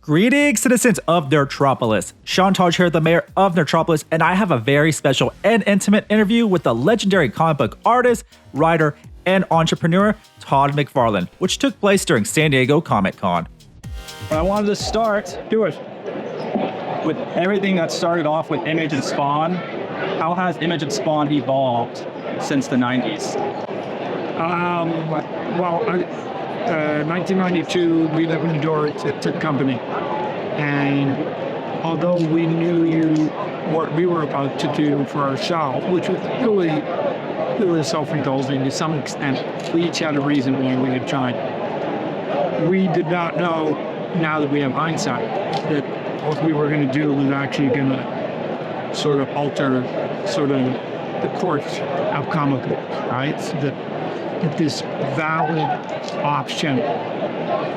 Greetings, citizens of Nerdtropolis. Sean Taj here, the mayor of Nerdtropolis, and I have a very special and intimate interview with the legendary comic book artist, writer, and entrepreneur, Todd McFarlane, which took place during San Diego Comic-Con. I wanted to start with everything that started off with Image and Spawn. How has Image and Spawn evolved since the 90s? 1992, we opened the door to the company. And although we knew what we were about to do for ourselves, which was really self-indulging to some extent, we each had a reason why we had tried. We did not know, now that we have hindsight, that what we were going to do was actually going to sort of alter the course of comic book, right? So that this valid option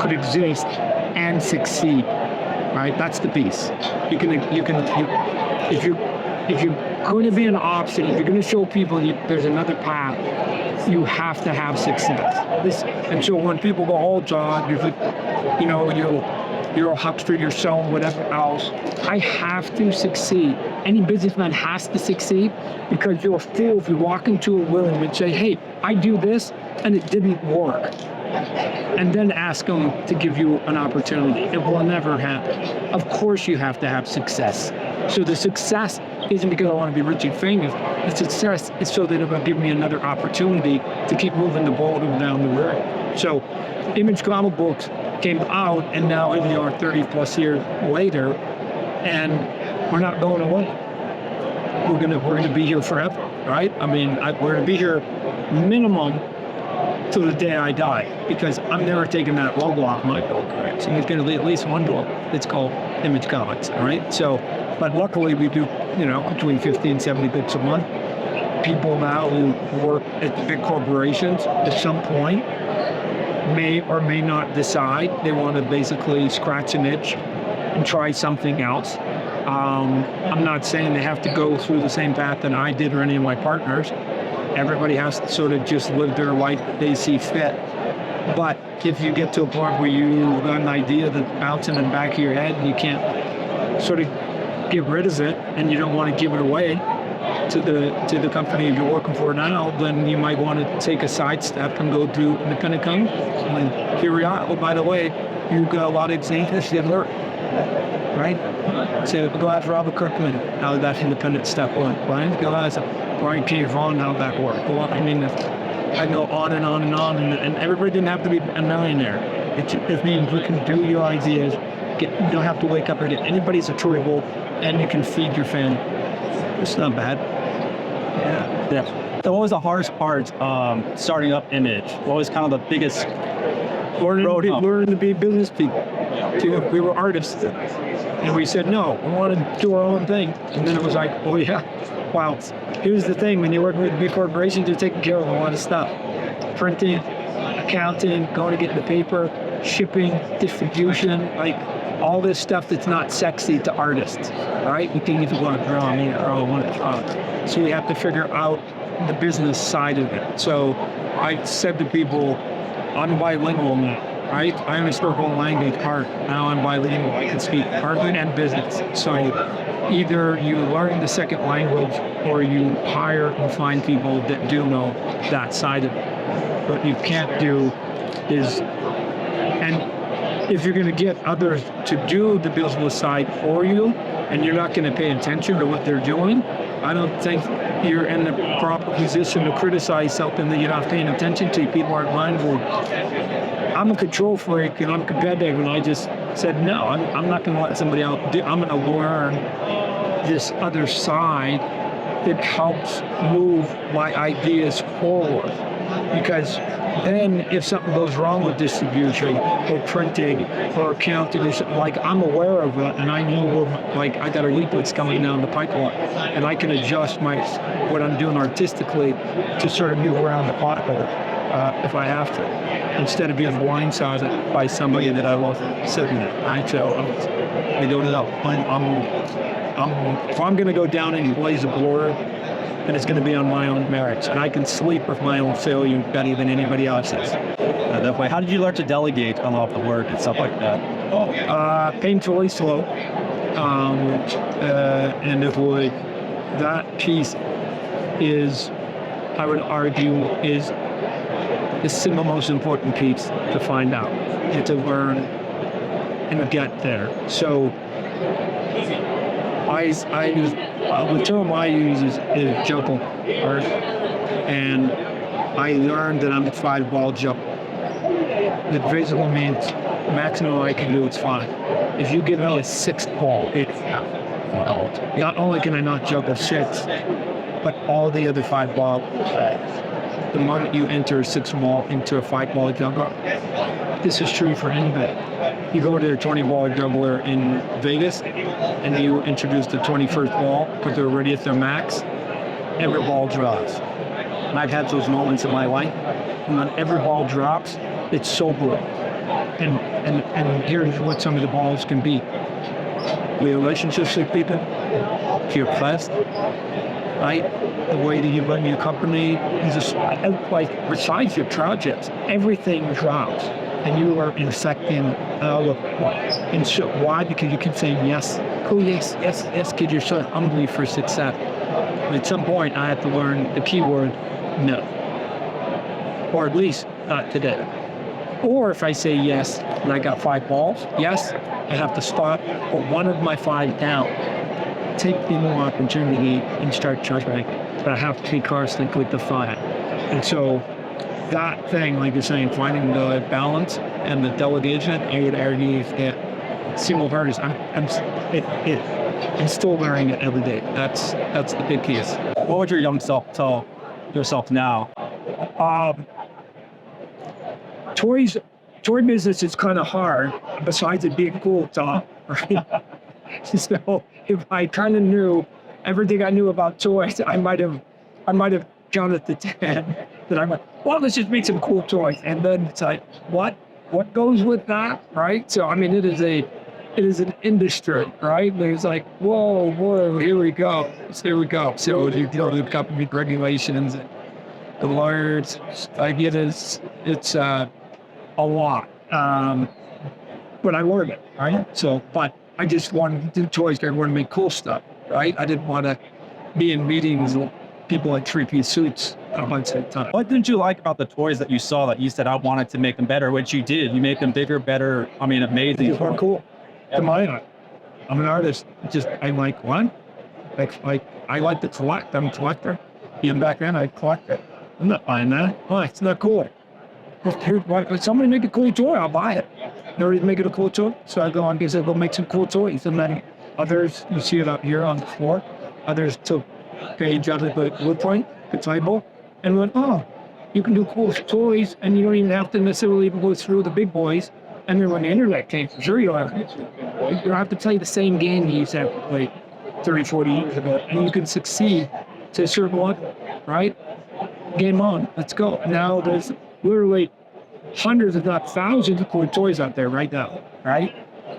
could exist and succeed, right? That's the piece. If you're going to be an option, if you're going to show people there's another path, you have to have success. And so when people go, "Oh, John, you're a huckster, you're selling whatever else," I have to succeed. Any businessman has to succeed, because you'll feel if you walk into a room and say, "Hey, I do this and it didn't work," and then ask them to give you an opportunity. It will never happen. Of course you have to have success. So the success isn't because I want to be rich and famous. The success is so that it will give me another opportunity to keep moving the ball down the road. So Image comic books came out, and now here we are 30 plus years later, and we're not going away. We're gonna be here forever, right? I mean, we're gonna be here minimum till the day I die, because I'm never taking that logo off my book, right? So there's gonna be at least one book that's called Image Comics, all right? So, but luckily we do, between 50 and 70 books a month. People now who work at the big corporations at some point may or may not decide they want to basically scratch an itch and try something else. I'm not saying they have to go through the same path that I did or any of my partners. Everybody has to sort of just live their life they see fit. But if you get to a point where you've got an idea that's bouncing in the back of your head and you can't sort of get rid of it, and you don't want to give it away to the company you're working for now, then you might want to take a sidestep and go do independent comic. And here we are. Oh, by the way, you've got a lot of examples you learn, right? So go after Robert Kirkman, how that independent step went, right? Go after Brian K. Vaughan, how that worked. Well, I mean, I go on and on and on, and everybody didn't have to be a millionaire. It means you can do your ideas. You don't have to wake up and get anybody's approval, and you can feed your family. It's not bad. Yeah. So what was the hardest part starting up Image? What was kind of the biggest learning to be business people. We were artists, and we said, no, we want to do our own thing. And then it was like, oh yeah, wow. Here's the thing, when you work with big corporations, you're taking care of a lot of stuff. Printing, accounting, going to get the paper, shipping, distribution, like all this stuff that's not sexy to artists, right? We think if you want to draw, I want to draw. So we have to figure out the business side of it. So I said to people, I'm bilingual now, right? I understand the whole language part. Now I'm bilingual. I can speak art and business. So either you learn the second language, or you hire and find people that do know that side of it. What you can't do is, and if you're going to get others to do the business side for you, and you're not going to pay attention to what they're doing, I don't think you're in the proper position to criticize something that you're not paying attention to. People aren't mindful. I'm a control freak, and I'm competitive, and I just said, no, I'm not going to let somebody else do. I'm going to learn this other side that helps move my ideas forward. Because then if something goes wrong with distribution or printing or accounting, like, I'm aware of it, and I know I got a leak that's coming down the pipeline, and I can adjust what I'm doing artistically to sort of move around the pothole if I have to, instead of being blindsided by somebody that I wasn't sitting at. Right? So I don't know. If I'm going to go down and blaze a glory, and it's going to be on my own merits. And I can sleep with my own failure better than anybody else's. That way. How did you learn to delegate a lot of the work and stuff like that? Painfully slow. And it would, that piece is, I would argue, is the single most important piece to find out and to learn and get there. So the term I use is jumping, right? And I learned that I'm a 5-ball jumper. That basically means maximum I can do is 5. If you give me a 6th ball, it's out. Not only can I not juggle 6, but all the other 5 balls. The moment you enter a 6-ball into a 5-ball juggler, this is true for anybody. You go to a 20-ball juggler in Vegas, and you introduce the 21st ball because they're already at their max, every ball drops. And I've had those moments in my life, and when every ball drops, it's so brutal. And here's what some of the balls can be. Relationships with people, your class, right? The way that you run your company, like besides your projects, everything drops. And you are infecting other ones. And so why? Because you keep saying yes. Oh yes, yes, yes, kid, you're so hungry for success. But at some point I had to learn the key word, no. Or at least not today. Or if I say yes and I got 5 balls, yes, I have to stop, put one of my 5 down, take the new opportunity and start charging. But I have to be constant with the 5. And so that thing, like you're saying, finding the balance and the delegation, I would argue that single hardest. I'm still learning it every day. That's the big piece. What would your young self tell yourself now? Toy business is kind of hard, besides it being cool, Tom, right? So if I kind of knew everything I knew about toys, I might have counted the 10 that I went, well, let's just make some cool toys. And then it's like, what goes with that, right? So, I mean, it is an industry, right? There's like, whoa, here we go. So you deal with government regulations and the lawyers, I get it's a lot. But I learned it, right? So, but I just wanted to do toys. I wanted to make cool stuff, right? I didn't want to be in meetings with people in 3-piece suits a bunch of time. What didn't you like about the toys that you saw that you said, I wanted to make them better, which you did? You make them bigger, better, I mean, amazing. These are cool. I'm an artist. I like one. Like I like to collect. I'm a collector. Even back then, I collected. I'm not buying that. Oh, it's not cool. If somebody make a cool toy, I'll buy it. Nobody's making a cool toy, so I go on and go make some cool toys. And then others, you see it up here on the floor, others took page out of the wood point, the Tajipour, and went, oh, you can do cool toys, and you don't even have to necessarily go through the big boys. And then when the internet came, sure you don't have to play the same game you used to have to play 30, 40 years ago, and you can succeed to a certain level, right? Game on, let's go. Now there's literally hundreds, if not thousands of cool toys out there right now, right?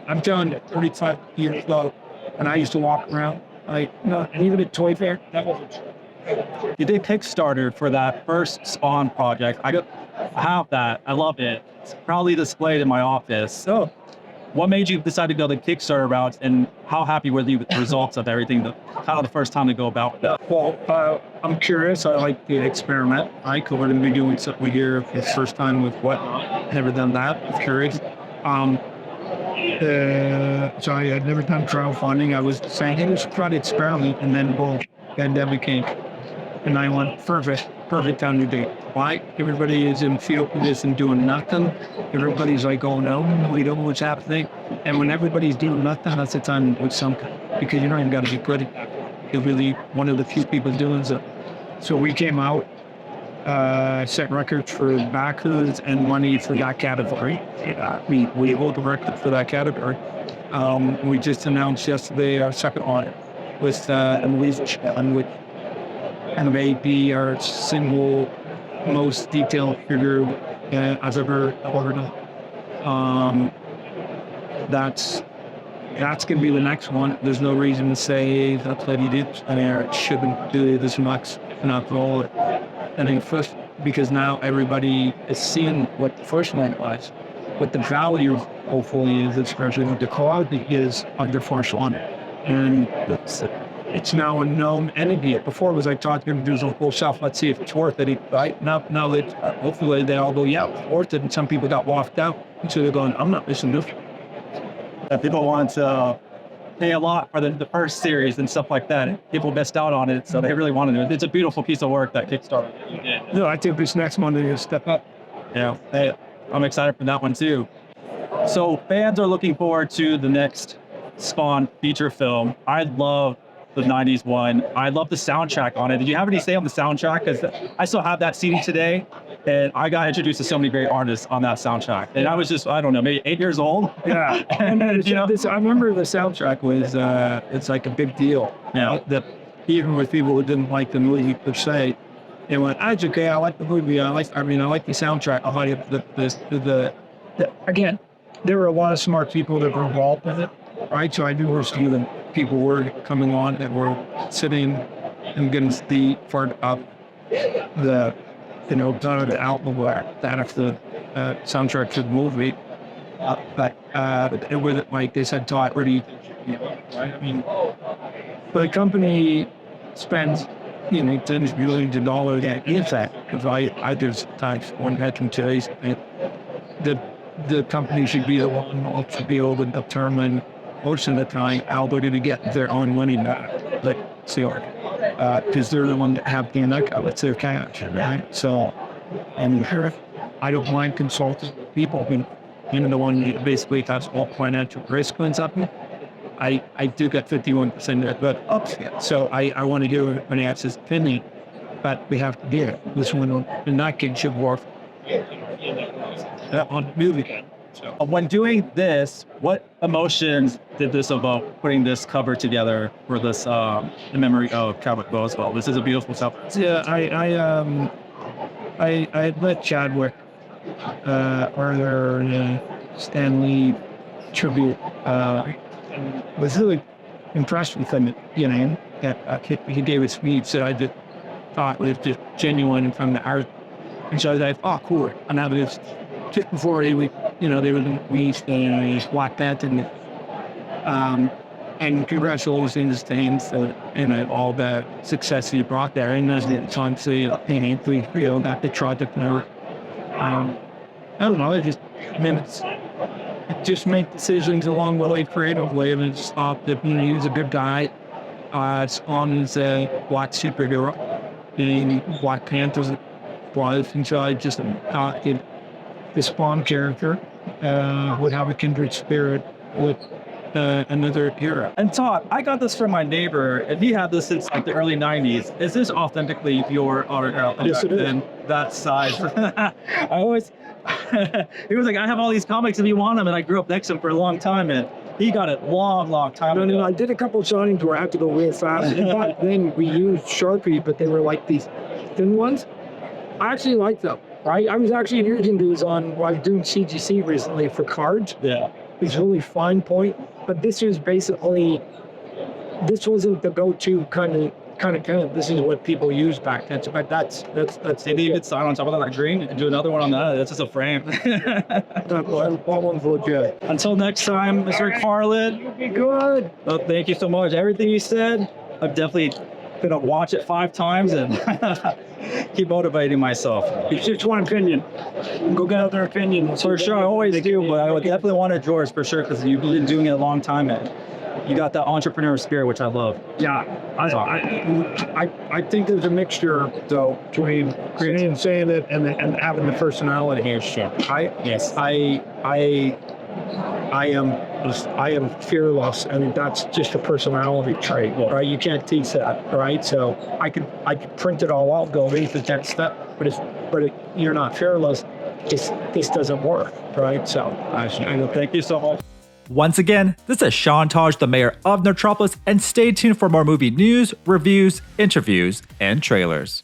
I'm telling you, 35 years ago, and I used to walk around, and even at Toy Fair, that wasn't true. You did Kickstarter for that first Spawn project. I have that. I love it. It's proudly displayed in my office. So, what made you decide to go the Kickstarter route, and how happy were you with the results of everything? How the first time to go about it? Well, I'm curious. I like the experiment. I could be doing something here for the first time with what? Never done that. I'm curious. So I had never done crowdfunding. I was saying, hey, we should try to experiment, and then boom, pandemic came. And I went, perfect time to do it. Why? Everybody is in field position doing nothing. Everybody's like, oh no, we don't know what's happening. And when everybody's doing nothing, that's the time with something. Because you don't even got to be pretty. You're really one of the few people doing it. So we came out, set records for backers and money for that category. We hold the record for that category. We just announced yesterday our second audit with and with MVP, our single most detailed figure I've ever ordered. That's That's going to be the next one. There's no reason to say that he did an air. It shouldn't do this much, not roll it. And then first, because now everybody is seeing what the first one was, what the value hopefully is, especially what the quality is of the first one. And it's now a known entity. Before it was like, Todd's going to do some cool stuff. Let's see if it's worth it. Right now that hopefully they all go, yeah, it's worth it. And some people got walked out. So they're going, I'm not missing this. People want to pay a lot for the first series and stuff like that. People missed out on it, so they really wanted to. It's a beautiful piece of work, that Kickstarter. No, I think this next one is step up. Yeah, hey, I'm excited for that one too. So fans are looking forward to the next Spawn feature film. I love the 90s one. I love the soundtrack on it. Did you have any say on the soundtrack? Because I still have that CD today, and I got introduced to so many great artists on that soundtrack. And I was just, I don't know, maybe 8 years old. Yeah. And you know, I remember the soundtrack was, it's like a big deal. Yeah. That even with people who didn't like the movie per se, they went, "It's okay. I like the movie. I like the soundtrack. I like again, there were a lot of smart people that were involved in it, right? So I knew where some of the people were coming on that were sitting and getting the part of the, the album that of the soundtrack to the movie. But it was like they said, Todd, where do you think, right? I mean, the company spends, tens of millions of dollars in that, because I there's times when I can tell you the company should be the one who should be able to determine most of the time how they're going to get their own money back, like CR, because they're the one that have the income, it's their cash, right? So, and I don't mind consulting people who, the one who basically has all financial risk when something. I do get 51% there, but so I want to do an answer's opinion, but we have to do it. This one, in that case, should work on movie. So. When doing this, what emotions did this evoke, putting this cover together for this, in memory of Chadwick Boseman? This is a beautiful stuff. Yeah, I let Chadwick, or the Stanley tribute, was really impressed with him, he gave a speech that I just thought was just genuine from the art. And so I was like, oh, cool. And that was just before they were released and Black Panther. And congratulations to him for all the success he brought there. And that's the time to got the project now. I don't know, it's make decisions along the way creatively, and it's that he's a good guy. It's on his black superhero, and Black Panther's was, and so I just thought the Spawn character would have a kindred spirit with another hero. And Todd, I got this from my neighbor, and he had this since like the early 90s. Is this authentically your autograph? Yes, it is. And that size. He was like, I have all these comics if you want them, and I grew up next to him for a long time, and he got it long time ago. No, I did a couple of signings where I had to go real fast. And back then we used Sharpie, but they were like these thin ones. I actually like them, right? I was actually using these I was doing CGC recently for cards. Yeah. It's really fine point, but this wasn't the go-to kind of. This is what people use back then. But that's. Maybe you could sign on top of that green and do another one on that. That's just a frame. That one's legit. Until next time, Mr. McFarlane. Be good. Well, thank you so much. Everything you said, I'm definitely gonna watch it 5 times and keep motivating myself. It's just one opinion. Go get other opinions. For sure, I always do, but I would definitely want it yours for sure, because you've been doing it a long time, and you got that entrepreneur spirit, which I love. Yeah, I think there's a mixture though between creating, saying it, and having the personality here. Sure. I am fearless, and that's just a personality trait, right? You can't teach that, right? So I could print it all out, go read the 10th step, but you're not fearless. This doesn't work, right? So Thank you so much. Once again, this is Sean Taj, the mayor of Nerdtropolis, and stay tuned for more movie news, reviews, interviews, and trailers.